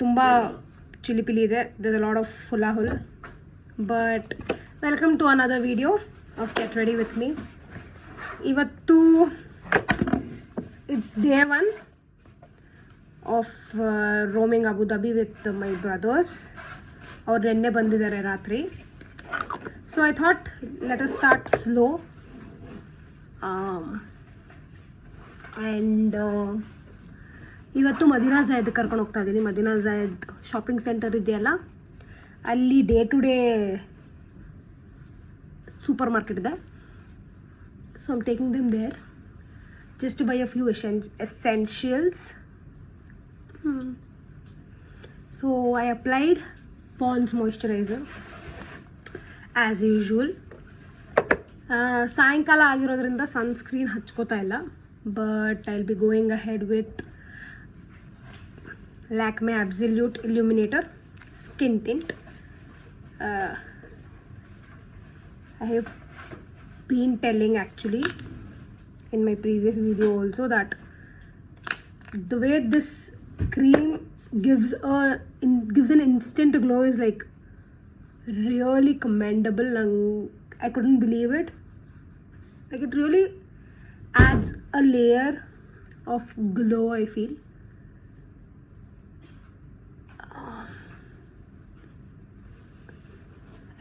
ತುಂಬ ಚಿಲಿಪಿಲಿ ಇದೆ. there's a lot of hula hula. But welcome to another video of Get Ready With Me. ಇವತ್ತು it's day 1 of roaming Abu Dhabi with my brothers. ಅವ್ರು ನೆನ್ನೆ ಬಂದಿದ್ದಾರೆ ರಾತ್ರಿ. So I thought let us start slow. And ಇವತ್ತು ಮದೀನಾ ಝಾಯದ್ ಕರ್ಕೊಂಡು ಹೋಗ್ತಾ ಇದ್ದೀನಿ. Madina ಝಾಯದ್ shopping centre ಇದೆಯಲ್ಲ, ಅಲ್ಲಿ day to day supermarket ಇದೆ. So I'm taking them there just to buy a few essentials. So I applied Pond's moisturizer as usual. ಸಾಯಂಕಾಲ ಆಗಿರೋದ್ರಿಂದ sunscreen ಹಚ್ಕೋತಾ ಇಲ್ಲ, but I will be going ahead with Lakme Absolute Illuminator Skin Tint. I have been telling actually in my previous video also that the way this cream gives an instant glow is like really commendable, and I couldn't believe it. Like it really adds a layer of glow, I feel.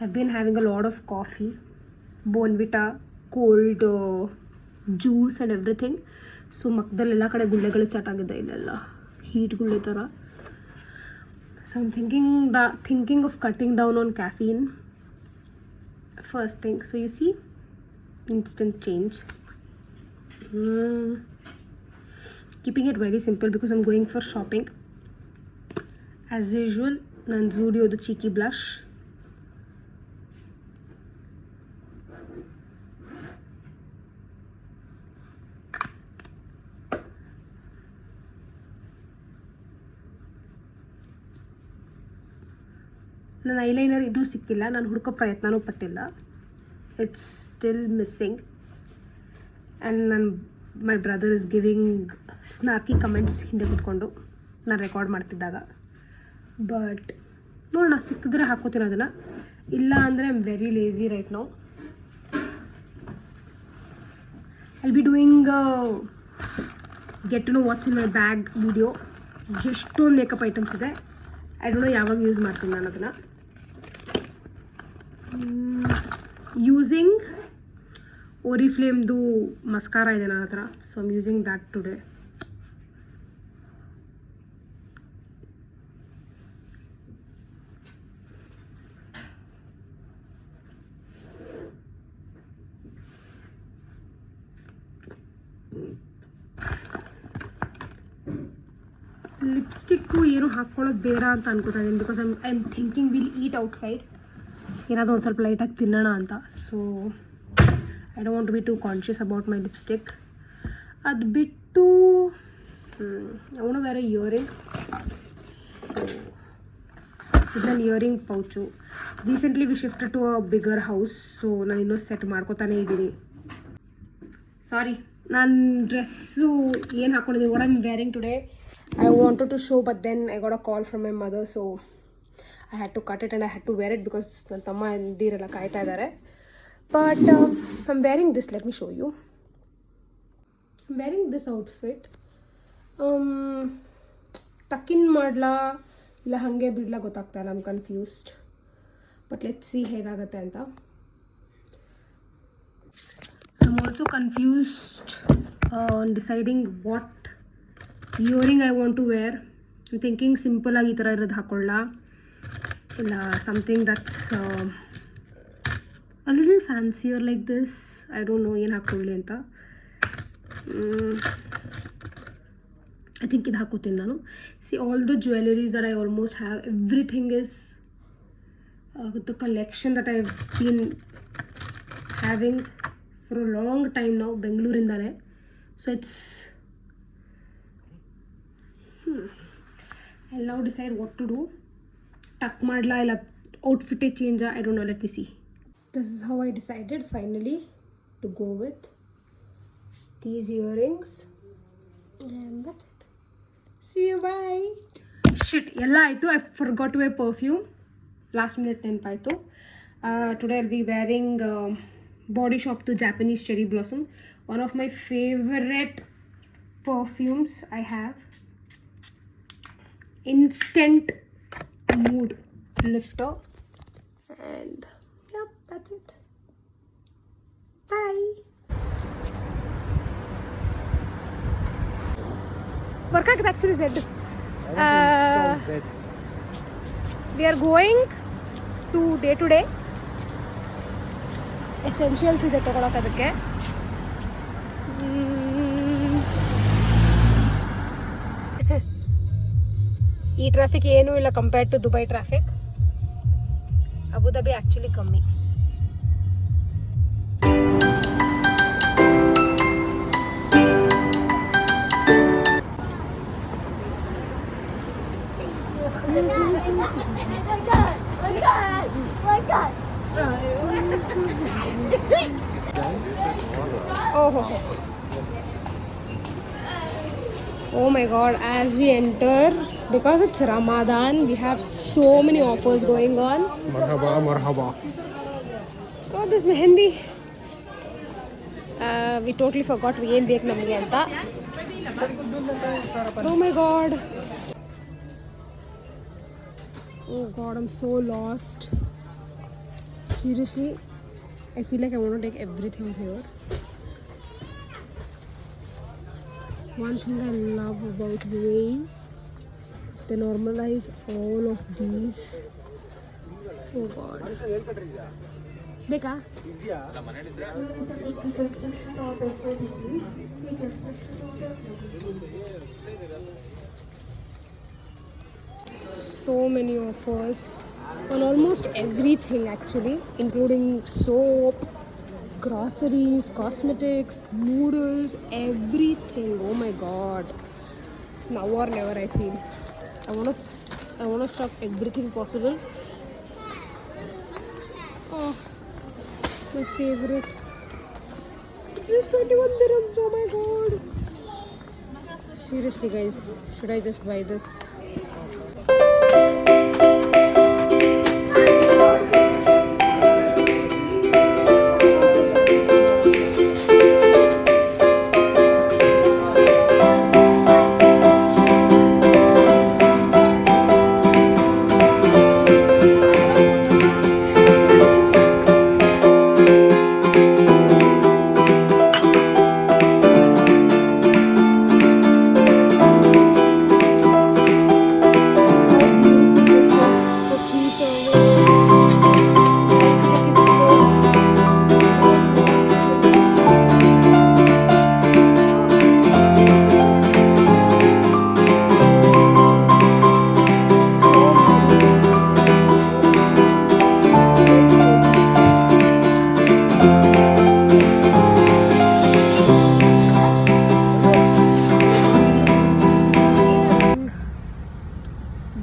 I've been having a lot of coffee, Bonvita, cold juice and everything. So ಮಕ್ಕದಲ್ಲೆಲ್ಲ ಕಡೆ ಗುಳ್ಳೆಗಳು start ಆಗಿದೆ, ಇಲ್ಲೆಲ್ಲ heat ಗುಳ್ಳೆ ಥರ. So I'm thinking of cutting down on caffeine first thing. So you see, instant change. Keeping it very simple because I'm going for shopping. As usual, nan Zudio the cheeky blush. ನನ್ನ eyeliner ಇನ್ನೂ ಸಿಕ್ಕಿಲ್ಲ, ನಾನು ಹುಡುಕೋ ಪ್ರಯತ್ನನೂ ಪಟ್ಟಿಲ್ಲ. It's still missing. And my brother is giving snarky comments ಹಿಂದೆ ಕೂತ್ಕೊಂಡು ನಾನು ರೆಕಾರ್ಡ್ ಮಾಡ್ತಿದ್ದಾಗ. ಬಟ್ ನೋಡೋಣ, ಸಿಕ್ಕಿದ್ರೆ ಹಾಕೋತೀನಿ ಅದನ್ನು, ಇಲ್ಲ ಅಂದರೆ I am very lazy right now. I be doing get to know what's in my bag video. ಎಷ್ಟೊಂದು ಮೇಕಪ್ ಐಟಮ್ಸ್ ಇದೆ, ಐ ಡೋಂಟ್ ನೋ ಯಾವಾಗ ಯೂಸ್ ಮಾಡ್ತೀನಿ ನಾನು ಅದನ್ನು. ಯೂಸಿಂಗ್ ಓರಿಫ್ಲೇಮ್ದು ಮಸ್ಕಾರ ಇದೆ ನನ್ನ ಹತ್ರ, so I'm using that today. Lipstick ಏನು ಹಾಕ್ಕೊಳ್ಳೋದು ಬೇಡ ಅಂತ ಅನ್ಕೋತಾ ಇದ್ದೀನಿ, because I am thinking will eat outside. ಏನಾದರೂ ಒಂದು ಸ್ವಲ್ಪ ಲೈಟಾಗಿ ತಿನ್ನೋಣ ಅಂತ. So I don't want to B to conscious about my lipstick. ಅದು ಬಿಟ್ಟು I want to wear a earring. ಇದು ನನ್ನ earring pouch. Recently we shifted to a bigger house, so ನಾನು ಇನ್ನೂ ಸೆಟ್ ಮಾಡ್ಕೋತಾನೆ ಇದ್ದೀನಿ. ಸಾರಿ, ನಾನು ಡ್ರೆಸ್ಸು ಏನು ಹಾಕ್ಕೊಂಡಿದ್ದೀನಿ, what I am wearing today, I wanted to show, but then I got a call from my mother, so I had to cut it and I had to wear it because ನನ್ನ ತಮ್ಮ ಅಂದಿರಲ್ಲ ಕಾಯ್ತಾ ಇದ್ದಾರೆ. But I'm wearing this. Let me show you. I'm wearing this outfit. ಟಕ್ ಇನ್ ಮಾಡಲಾ ಇಲ್ಲ ಹಾಗೆ ಬಿಡಲಾ ಗೊತ್ತಾಗ್ತಾ ಇಲ್ಲ. I'm confused. But let's see ಹೇಗಾಗುತ್ತೆ ಅಂತ. I'm also confused on deciding what earring I want to wear. Thinking simple ಆಗಿ ಈ ಥರ ಇರೋದು ಹಾಕೊಳ್ಳ, ಇಲ್ಲ something that's a little fancier like this. I don't know ಏನು ಹಾಕ್ಕೊಳ್ಳಿ ಅಂತ. ಐ ಥಿಂಕ್ ಇದು ಹಾಕೋತೀನಿ ನಾನು. See all the jewelleries that I almost have, everything is the collection that I been having for a long time ನಾವು, ಬೆಂಗಳೂರಿಂದಾನೆ. So it's I'll now decide what to do. Tuck madla illa outfit change, I don't know, let me see. This is how I decided finally to go with these earrings, and that's it. See you, bye. Shit, ಎಲ್ಲ ಆಯಿತು. I forgot to wear perfume. Last minute ನೆನಪಾಯಿತು. Today I'll be wearing Body Shop to Japanese Cherry Blossom. One of my favorite perfumes I have. Instant mood lifter. And yeah, that's it. Bye. Workout is actually Z. We are going to day essentials ಇದೆ ತಗೊಳಕ್ಕೆ. ಈ traffic ಏನೂ ಇಲ್ಲ compare to Dubai traffic. Abu Dhabi actually ಕಮ್ಮಿ. Oh my god, as we enter, because it's Ramadan, we have so many offers going on. Marhaba. Oh, this mehendi. We totally forgot we ಏನು ಬೇಕು ನಮಗೆ ಅಂತ. Oh my god. Oh god, I'm so lost. Seriously, I feel like I want to take everything here. One thing I love about UAE, they normalize all of these. Oh god. Beka? So many offers on almost everything actually, including soap, groceries, cosmetics, noodles, everything. Oh my god, it's now or never. I feel I want to stock everything possible. Oh, my favorite. It's just 21 dirhams. Oh my god. Seriously guys, should I just buy this?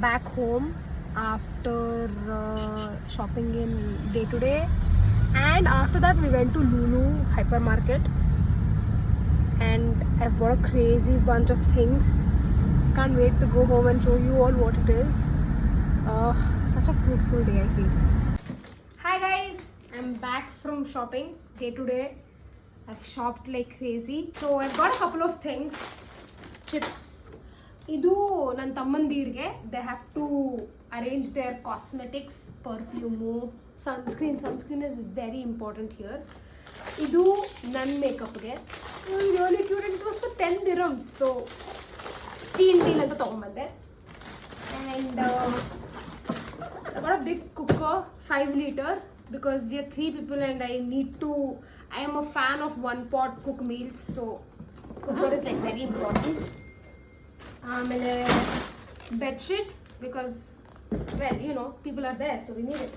Back home after shopping in day to day, and after that we went to Lulu hypermarket and I've bought a crazy bunch of things. Can't wait to go home and show you all what it is. Such a fruitful day I feel. Hi guys, I'm back from shopping day to day. I've shopped like crazy, so I've got a couple of things. Chips. ಇದು ನನ್ನ ತಮ್ಮಂದಿರಿಗೆ they have to arrange their cosmetics, perfume, sunscreen is very important here. ಇದು ನನ್ನ ಮೇಕಪ್ಗೆ really cute and it was for 10 dirhams. So steal deal ಅಂತ ತೊಗೊಂಬಂದೆ. And I got a big cooker, 5 liter, because we are 3 people and I am a fan of one pot cook meals, so cooker is like very important. ಆಮೇಲೆ bedsheet, because well you know people are there, so we need it.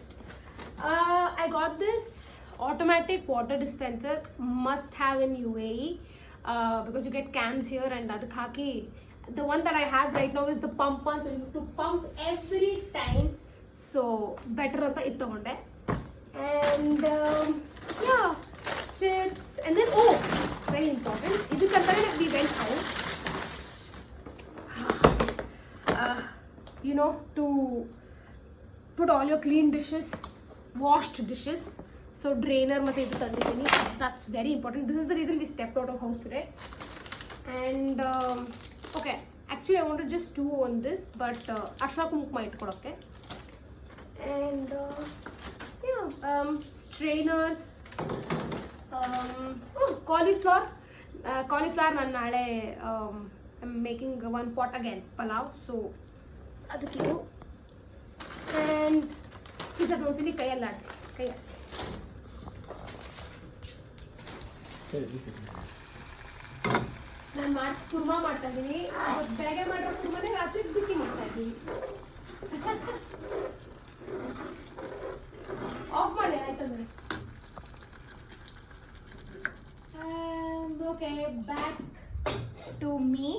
I got this automatic water dispenser, must have in UAE, because you get cans here, and ಅದಕ್ಕೆ ಹಾಕಿ the one that I have right now is the pump one, so you have to pump every time, so better ಅಂತ ಇದು ತಗೊಂಡೆ. And yeah, chips, and then very important, ಇದಕ್ಕಂತಾನೆ we went out. to put all your clean dishes, washed dishes. So drainer ಮತ್ತೆ ಇದು ತಂದಿದ್ದೀನಿ. That's very important. This is the reason we stepped out of house today. And okay, actually I wanted just two on this, but ಅರ್ಶಿನ ಕುಂಕುಮ ಇಟ್ಕೊಳಕ್ಕೆ. And strainers, cauliflower ನಾನು ನಾಳೆ I'm making one pot again palav, so ಅದಕ್ಕಿದು. And ಇದನ್ನು ಒಂದ್ಸಲಿ ಕೈಯಲ್ಲಿ ಆಡಿಸಿ ನಾನು ಕುರ್ಮಾ ಮಾಡ್ತಾ ಇದ್ದೀನಿ. ಬೆಳಗ್ಗೆ ಮಾಡಿರೋ ಕುರ್ಮಾನೇ ರಾತ್ರಿ ಬಿಸಿ ಮಾಡ್ತಾ ಇದ್ದೀನಿ. ಆಫ್ ಮಾಡಿ ಆಯ್ತಂದ್ರೆ. Okay, back to me.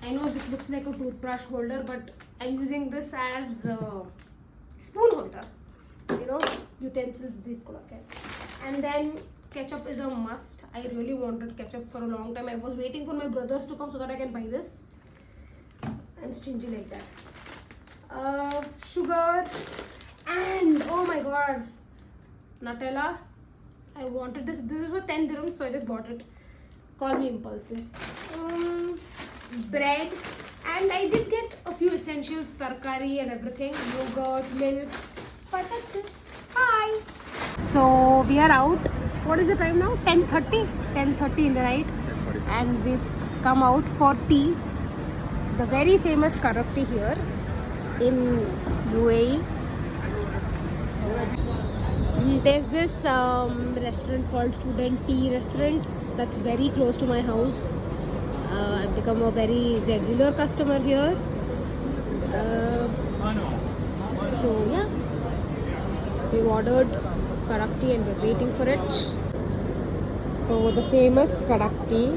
I know this looks like a toothbrush holder, but I'm using this as a spoon holder, utensils. And then ketchup is a must. I really wanted ketchup for a long time. I was waiting for my brothers to come so that I can buy this. I'm stingy like that. Sugar and oh my god, Nutella. I wanted this. This is for 10 dirhams, so I just bought it. Call me impulsive. Bread, and I did get a few essentials, tarkari and everything, yogurt, milk, but that's it. Hi. So we are out. What is the time now? 10:30 in the night, and we've come out for tea. The very famous Karak tea here in UAE. There's this restaurant called Food and Tea Restaurant that's very close to my house. I've become a very regular customer here. So yeah, we've ordered Karak tea and we're waiting for it. So the famous Karak tea